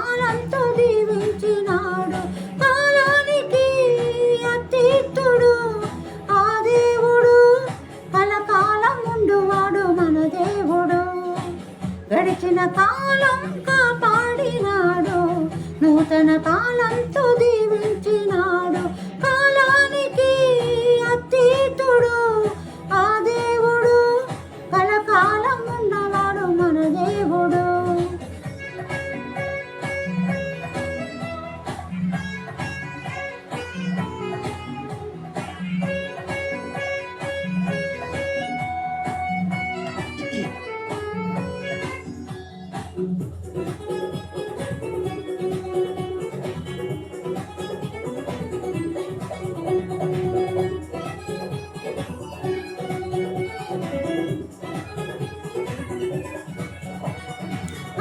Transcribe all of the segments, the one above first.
కాలంతో దీవించినాడు. కాలానికి అతీతుడు ఆ దేవుడు, కలకాలం ఉండువాడు మన దేవుడు. గడిచిన కాలం కాపాడినాడు, నూతన కాలంతో దీవించినాడు. కాలానికి అతీతుడు ఆ దేవుడు, కలకాలం ఉన్నవాడు మన దేవుడు.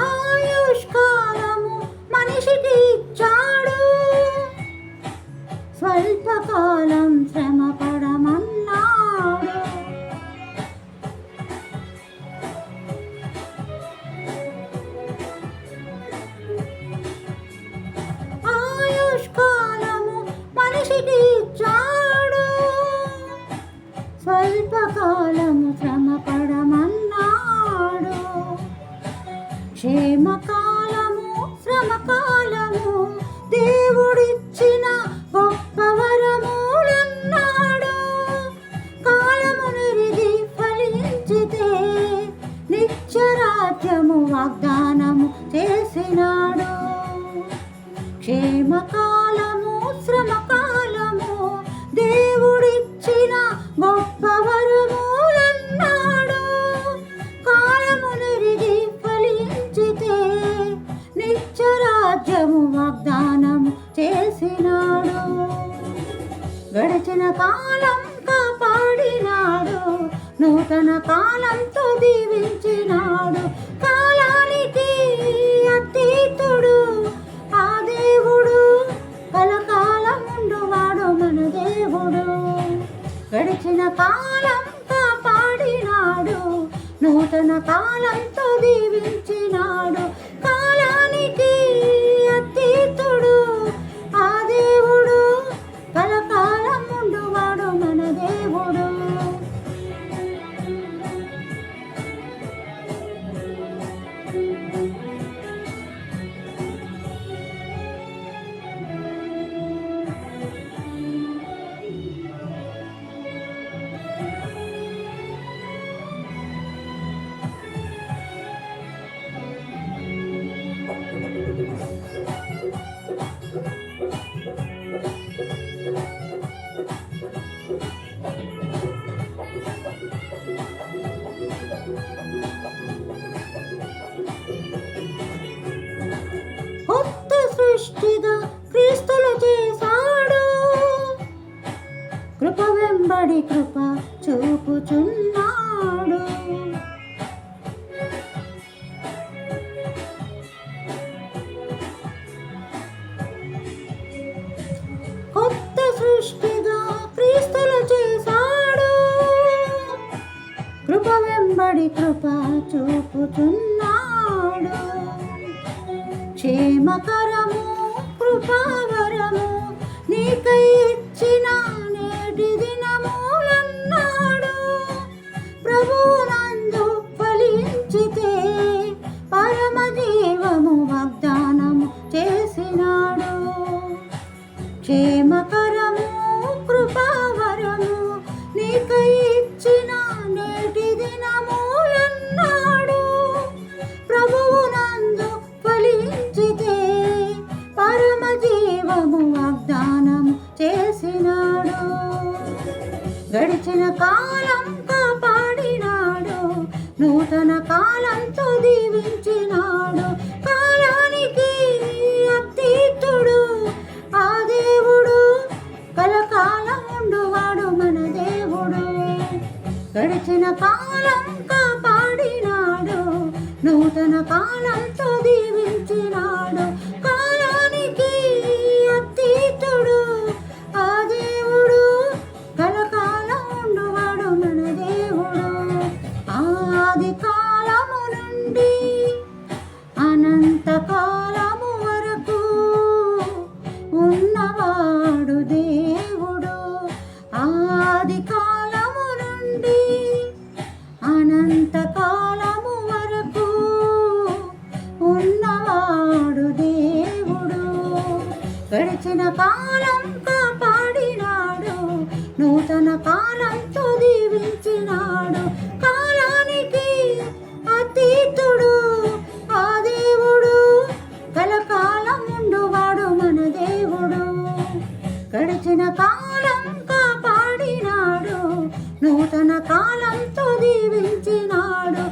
ఆయుష్కాలము మనిషికి ఇచ్చాడు, స్వల్పకాలం శ్రమ పడమన్నాడు. ఆయుష్కాలము మనిషికి ఇచ్చాడు, స్వల్పకాలము శ్రమ పడమన్నాడు. క్షేమకాలము శ్రమకాలము దేవుడిచ్చిన గొప్ప వరములన్నాడు. కాలమునెరిగి ఫలించితే నిత్యరాజ్యము వాగ్దానము చేసినాడు. క్షేమకాలము శ్రమకాలము దేవుడిచ్చిన గొప్ప వరములన్నాడు. కాలమునెరిగి ఫలించితే నిత్యరాజ్యము వాగ్దానము చేసినాడు. గడిచిన కాలం కాపాడినాడు, నూతన కాలంతో దీవించినాడు. కాలానికి అతీతుడు ఆ దేవుడు, కలకాలం ఉండువాడు మన దేవుడు. గడిచిన కాలం కాపాడినాడు, నూతన కాలంతో దీవించినాడు. కాలానికి అతీతుడు ఆ దేవుడు, కలకాలం ఉండువాడు మన దేవుడు. కొత్త సృష్టిగా క్రీస్తులు చేశాడు, కృప వెంబడి కృప చూపుచున్నాడు. కొత్త సృష్టిగా క్రీస్తులు చేశాడు, కృప వెంబడి కృప చూపుచున్నాడు. క్షేమకరము కృపావరము నీకై ఇచ్చిన నేటి దినములన్నాడు. ప్రభువునందు ఫలించితే పరమ జీవము వాగ్దానము చేసినాడు. క్షేమకరము కృపావరము నీకై ఇచ్చిన నేటి దినములన్నాడు. ప్రభువునందు ఫలించితే పరమ జీవము వాగ్దానము చేసినాడు. గడిచిన కాలం కాపాడినాడు, నూతన కాలంతో దీవించినాడు. కాలానికి అతీతుడు ఆ దేవుడు, కలకాలం ఉండువాడు మన దేవుడు. గడిచిన కాలం కాపాడినాడు, నూతన కాలంతో దీవించినాడు. కాలానికి అతీతుడు ఆ దేవుడు, కలకాలం ఉండువాడు మన దేవుడు. ఆది కాలము నుండి అనంత కాలము గడిచిన కాలం కాపాడినాడు, నూతన కాలంతో దీవించినాడు. కాలానికి అతీతుడు ఆ దేవుడు, కలకాలం ఉండువాడు మన దేవుడు. గడిచిన కాలం కాపాడినాడు, నూతన కాలంతో దీవించినాడు.